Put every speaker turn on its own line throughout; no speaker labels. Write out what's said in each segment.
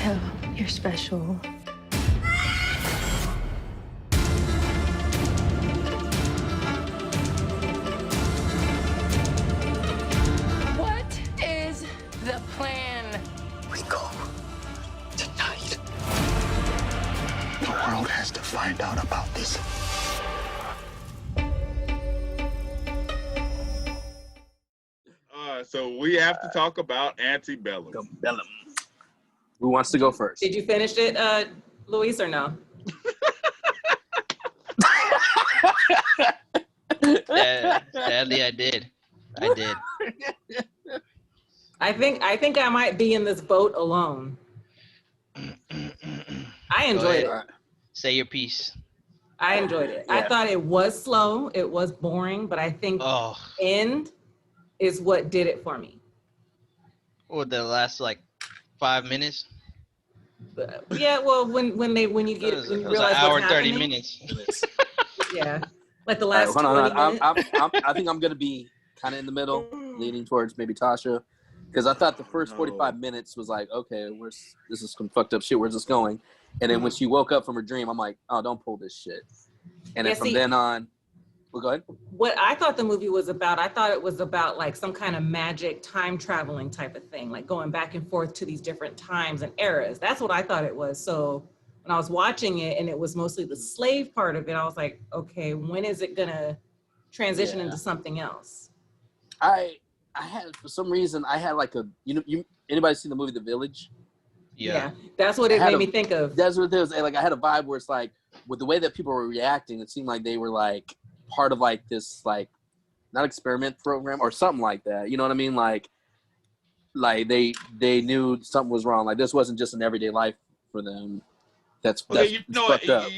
tell you're special. What is the plan?
We go tonight. The world has to find out about this.
So we have to talk about Antebellum.
Antebellum. Who wants to go first?
Did you finish it, Luis, or no?
Sadly, I did. I did.
I think I might be in this boat alone. I enjoyed it.
Say your piece.
I enjoyed it.
Yeah.
I thought it was slow. It was boring, but I think end is what did it for me.
What, the last like 5 minutes?
Yeah, well, when you
It was
realize
an
what's
hour and 30
happening.
minutes.
Yeah, like the last
Hold
20
on.
minutes.
I think I'm gonna be kind of in the middle, leaning towards maybe Tasha, because I thought the first 45 minutes was like, okay, this is some fucked up shit. Where's this going? And then when she woke up from her dream, I'm like, oh, don't pull this shit. And then from then on, well, go ahead.
What I thought the movie was about, I thought it was about like some kind of magic time traveling type of thing, like going back and forth to these different times and eras. That's what I thought it was. So when I was watching it and it was mostly the slave part of it, I was like, okay, when is it gonna transition into something else?
I had, for some reason, I had like anybody seen the movie The Village?
Yeah, that's what it made me think of.
That's what it was. Like I had a vibe where it's like, with the way that people were reacting, it seemed like they were like part of like this like not experiment program or something like that. You know what I mean? Like they knew something was wrong. Like this wasn't just an everyday life for them. That's
you know what?
fucked up.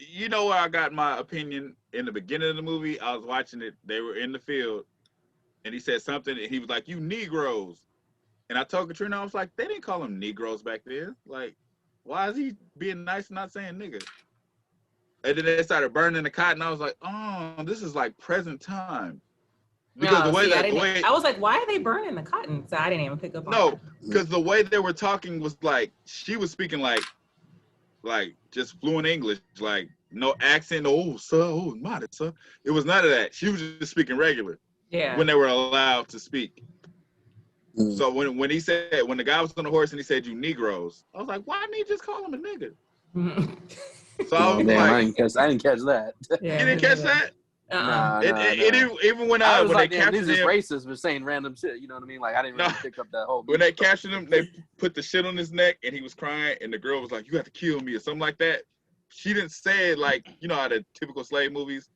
You know where I got my opinion in the beginning of the movie? I was watching it. They were in the field, and he said something, and he was like, "You Negroes." And I told Katrina, I was like, they didn't call them Negroes back then. Like, why is he being nice and not saying nigga? And then they started burning the cotton. I was like, oh, this is like present time. Because
I was like, why are they burning the cotton? So I didn't even pick up on that.
No, because the way they were talking was like, she was speaking like just fluent English, like no accent. Oh, sir, oh, modest, sir. It was none of that. She was just speaking regular.
Yeah.
When they were allowed to speak. So when the guy was on the horse and he said, you Negroes, I was like, why didn't he just call him a nigga? So I was
I didn't catch that.
Yeah,
you didn't catch that?
Nah.
Even when
I was
when
like,
they
damn,
captured
these is
him,
racist for saying random shit. You know what I mean? Like I didn't really pick up that whole.
When they captured him, they put the shit on his neck and he was crying, and the girl was like, "You have to kill me" or something like that. She didn't say it like how the typical slave movies.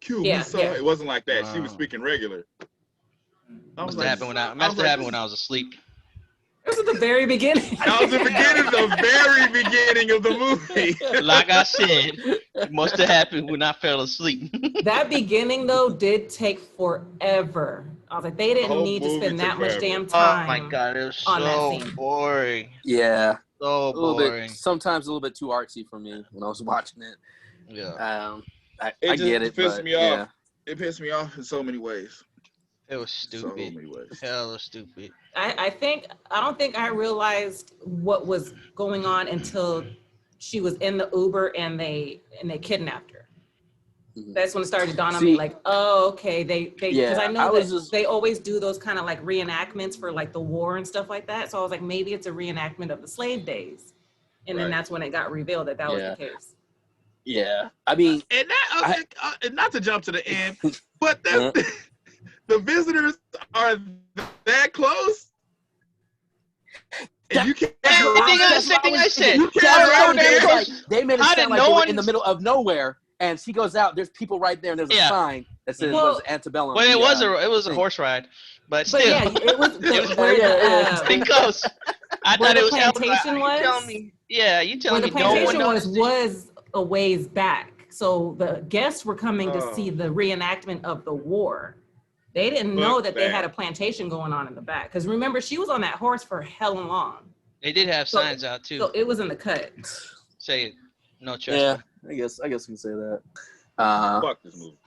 Kill me, son. Yeah. It wasn't like that. She was speaking regular.
Must have happened when I was asleep.
It was at the very beginning.
That was the very beginning of the movie.
Like I said, it must have happened when I fell asleep.
That beginning, though, did take forever. I was like, they didn't need to spend that much damn time.
Oh my God, it was
so
boring.
Yeah.
So boring.
Sometimes a little bit too artsy for me when I was watching it.
Yeah.
I get it.
It pissed me off.
Yeah.
It pissed me off in so many ways.
It was stupid.
So many ways.
Hella stupid.
I don't think I realized what was going on until she was in the Uber and they kidnapped her. That's when it started to dawn on me, like, oh, okay, they because I know they always do those kind of like reenactments for like the war and stuff like that. So I was like, maybe it's a reenactment of the slave days, and then that's when it got revealed that was the case.
Yeah, I mean,
and that not to jump to the end, but the visitors are that close. And you can't.
Same thing I said.
You can't
they made it sound like they were in the middle of nowhere, and she goes out. There's people right there, and there's a sign that says Antebellum.
Well, it was a horse ride, but still,
yeah, it was
pretty close. I thought it was
plantation was.
You telling me? Yeah, you telling me
the plantation was a ways back. So the guests were coming to see the reenactment of the war. They didn't know that they had a plantation going on in the back. Because remember, she was on that horse for hella long.
They did have signs out too.
So it was in the cut.
Say it. No trespass.
Yeah, I guess we can say that.
Fuck this movie.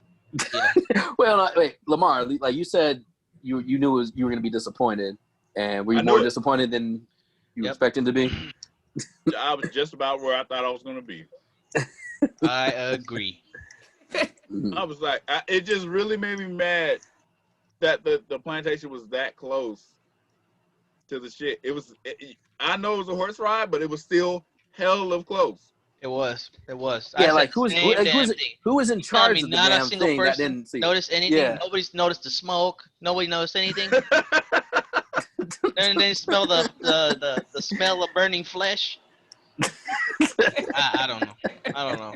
Yeah. Well, wait, Lamar, like you said, you knew you were going to be disappointed, and were you more disappointed than you expecting to be?
I was just about where I thought I was gonna be.
I agree.
I was like, it just really made me mad that the plantation was that close to the shit. I know it was a horse ride, but it was still hell of close.
It was.
Yeah,
I
like
said the same damn thing.
who was in
Tell
charge
me
of the
not a
damn
single
thing that
person
didn't see it?
noticed anything.
Yeah.
Nobody's noticed the smoke. Nobody noticed anything. Then they smell the smell of burning flesh. I don't know.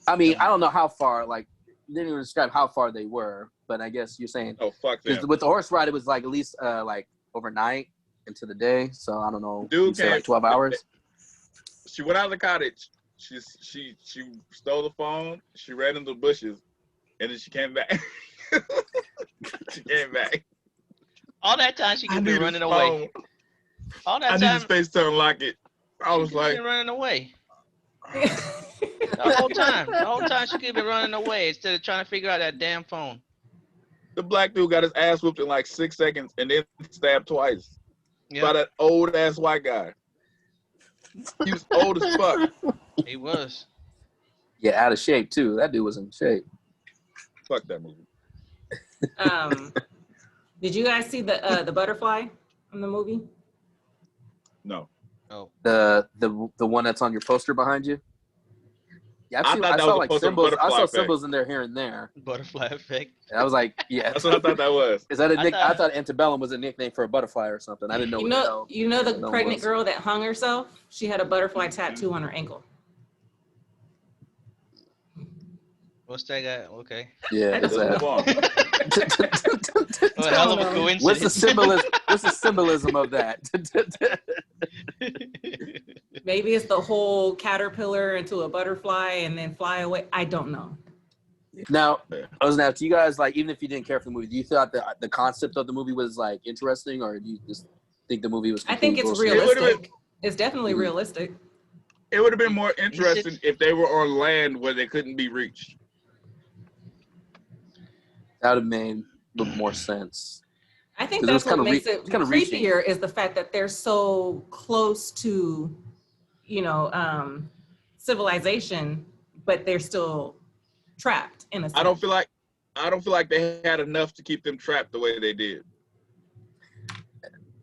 I mean, I don't know how far. Like, you didn't even describe how far they were, but I guess you're saying
Oh fuck
because
them.
with the horse ride, it was like at least like overnight into the day. So I don't know.
Dude
You say
came-
like 12 hours.
She went out of the cottage. She stole the phone. She ran into the bushes, and then she came back. She came back.
All that time she
I
could be
need his
running away.
phone.
All
I
that
need
time
his face to unlock it. I was
she
like,
been running away. The whole time she could be running away instead of trying to figure out that damn phone.
the black dude got his ass whooped in like 6 seconds, and then stabbed twice by
Yeah,
that old ass white guy. He was old as fuck.
he was.
Yeah, out of shape too. That dude was in shape.
Fuck that movie.
Did you guys see the butterfly in the movie?
No.
Oh,
The one that's on your poster behind you. Yeah,
I thought that
saw
was a
like
poster of
symbols. I
butterfly
saw
effect.
symbols in there here and there.
butterfly effect.
And I was like, yeah.
That's what I thought that was.
Is that a nick? I
thought-
thought Antebellum was a nickname for a butterfly or something. I didn't know.
You
what the
know,
hell
you know the
Antebellum
pregnant
was.
girl that hung herself. She had a butterfly tattoo on her ankle.
What's that guy? Okay.
Yeah,
I
is
don't
Let's move
that?
on.
Well, hell of a coincidence.
What's the symbolism? What's the symbolism of that?
Maybe it's the whole caterpillar into a butterfly and then fly away. I don't know.
Now, I was gonna ask you guys, like, even if you didn't care for the movie, do you thought the concept of the movie was like interesting, or do you just think the movie was?
I think it's
complete bullshit?
realistic. It's definitely
Mhm.
realistic.
It would have been more interesting if they were on land where they couldn't be reached.
That would have made a little more sense.
I think
'Cause it was
that's what
kinda
makes it
it's kinda reaching.
creepier is the fact that they're so close to, civilization, but they're still trapped in a sense.
I don't feel like they had enough to keep them trapped the way they did.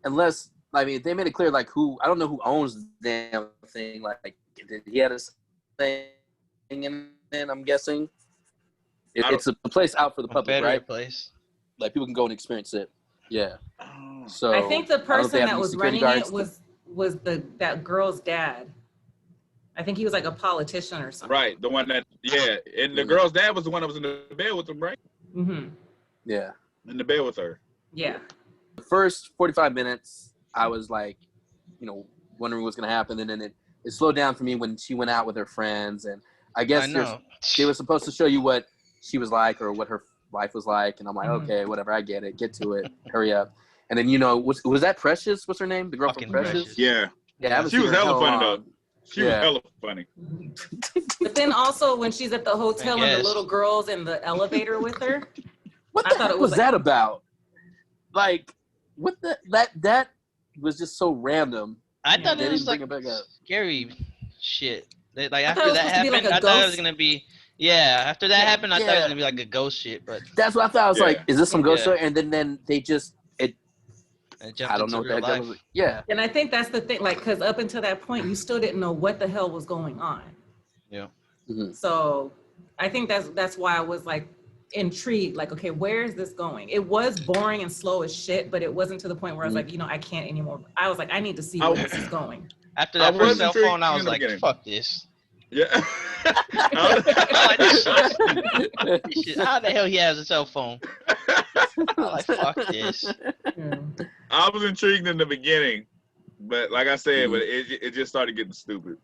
Unless, I mean, they made it clear, like, I don't know who owns the damn thing. Like, did he had a thing in it, I'm guessing? It's a place out for the public,
Confederate
right?
place.
Like, people can go and experience it. Yeah.
Oh.
So
I think the
I don't know if
person
they have
that
any
was
security
running
guards.
it was that girl's dad. I think he was like a politician or something.
Right, the one that, yeah, and the girl's dad was the one that was in the bed with them, right?
Mm-hmm.
Yeah.
In the bed with her.
Yeah.
The first 45 minutes, I was like, wondering what's going to happen. And then it slowed down for me when she went out with her friends. And I guess
I know.
they were supposed to show you what she was like or what her life was like. And I'm like,
Mhm.
okay, whatever. I get it. Get to it. Hurry up. And then, was that Precious? What's her name? The girl
Fucking
from Precious?
Precious.
Yeah,
Yeah, I haven't
She
seen
was
her in
hella funny,
long.
she was
Yeah.
hella funny.
But then also when she's at the hotel and the
guess.
little girl's in the elevator with her.
What
I
the
thought
heck
it
was
was
that about? Like, what that was just so random.
I
Yeah.
thought
They
it was
didn't
like
bring it back up.
scary shit. Like
thought
after
it was
that
supposed to be
happened,
like a
I thought it was
ghost.
gonna be after that happened, I thought it was
Yeah.
gonna be like a ghost shit, but
That's what I thought. I was like,
Yeah.
is this some ghost
Yeah.
story? And then they just
it jumped
I don't
into
know what
real
the heck that
life.
was. Yeah.
And I think that's the thing, like, because up until that point, you still didn't know what the hell was going on.
Yeah.
Mhm.
So I think that's why I was like intrigued, like, okay, where is this going? It was boring and slow as shit, but it wasn't to the point where I was like, I can't anymore. I was like, I need to see where this is going.
After
I
that first
was
cell
intrigued
phone, I
in
was
the
like,
beginning.
fuck this.
Yeah.
I'm like, this shit, how the hell he has a cell phone? I'm like, fuck this.
Yeah.
I was intrigued in the beginning, but like I said, but it just started getting stupid.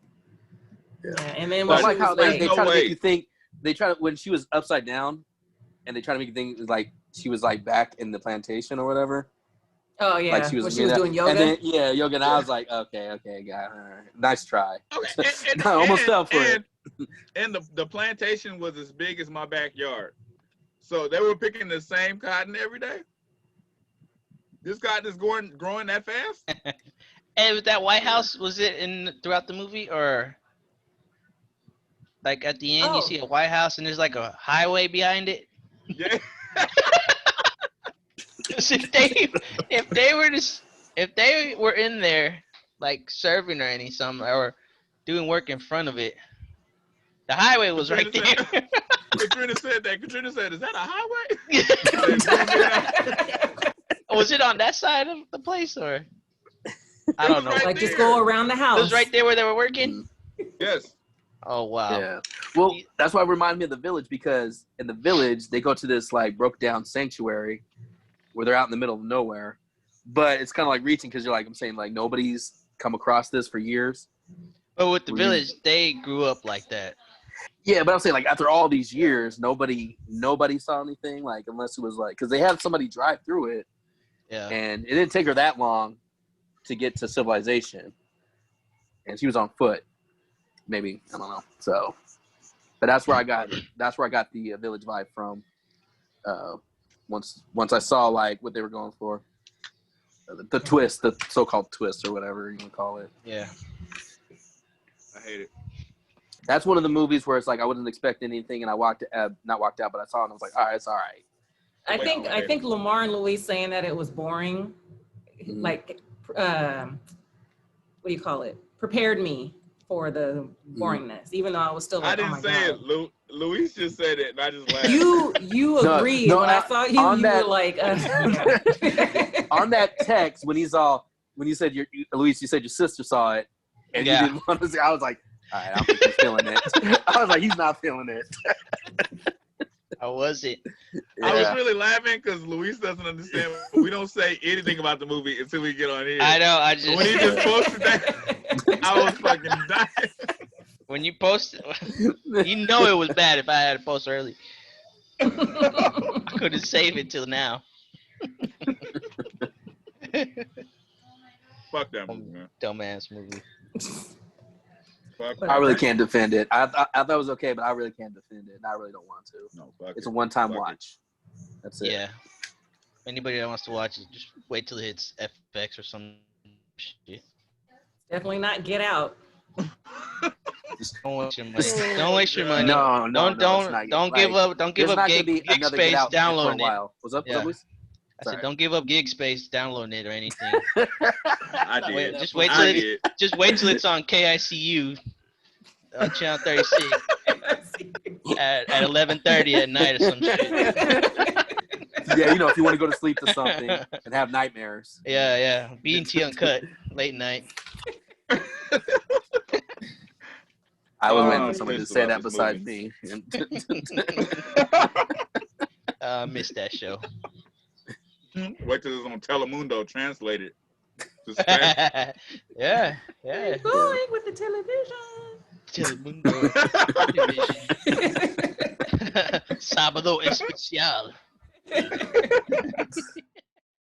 Yeah. And then
Well,
when
I
she
like how
was
they
like,
no
try to
way.
make you think. They try to when she was upside down, and they try to make you think like she was like back in the plantation or whatever.
oh yeah,
Like she was,
when she was doing yoga.
And then yoga. And I was like, okay, guy, all right. Nice try.
Okay,
I almost fell for it.
And the plantation was as big as my backyard. So they were picking the same cotton every day. This cotton is growing that fast?
And that White House, was it in throughout the movie, or like at the end you
Oh.
see a White House and there's like a highway behind it?
Yeah.
'Cause if they were in there like serving or something or doing work in front of it, the highway was right there.
Katrina said that. Katrina said, "Is that a highway?"
Was it on that side of the place or? I don't know.
Right
Like
there.
just go around the
It
house.
was right there where they were working.
Yes.
Oh wow.
Yeah. Well, that's why it reminded me of The Village, because in The Village they go to this like broke down sanctuary where they're out in the middle of nowhere, but it's kind of like reaching because you're like, I'm saying, like nobody's come across this for years.
But with The Village, they grew up like that.
Yeah, but I'm saying like after all these years, nobody saw anything, like unless it was like because they had somebody drive through it,
Yeah.
and it didn't take her that long to get to civilization, and she was on foot. Maybe I don't know. So, but that's where I got the Village vibe from. Once I saw like what they were going for, the twist, the so-called twist or whatever you can call it.
Yeah.
I hate it.
That's one of the movies where it's like I wasn't expecting anything, and I not walked out, but I saw it and I was like, all right, it's all right.
I think Lamar and Louise saying that it was boring, like, what do you call it? Prepared me for the boringness, even though I was still like,
I didn't say it. Luis just said it, and I just laughed.
You agreed.
No,
when I saw you, you were like,
on that text when you said Luis, you said your sister saw it, and you didn't want to see. I was like, all right, I don't think he's feeling it. I was like, he's not feeling it.
How was it?
I was really laughing because Luis doesn't understand. We don't say anything about the movie until we get on here.
I know.
When he just posted that, I was fucking dying.
When you posted, you know it was bad if I had to post early. I couldn't save it till now.
Fuck that movie, man.
Dumbass movie.
Fuck
I really can't defend it. I thought it was okay, but I really can't defend it, and I really don't want to.
No, fuck
it's
it.
a one-time
Fuck
watch. That's it.
Yeah. Anybody that wants to watch it, just wait till it hits FX or some shit.
definitely not Get Out.
Don't waste your money. Don't waste your money.
No,
Don't give up. Don't give up gig space downloading it.
What's up,
Yeah.
Luis?
I said, don't give up gig space downloading it or anything.
I did.
Just wait till it's on KICU, channel 36 at 11:30 at night or some shit.
Yeah, if you want to go to sleep to something and have nightmares.
Yeah. B&T Uncut, late night.
I was waiting for somebody to say that besides me.
I missed that show.
Wait till it's on Telemundo translated.
Yeah.
Going with the television.
Telemundo. Sábado especial.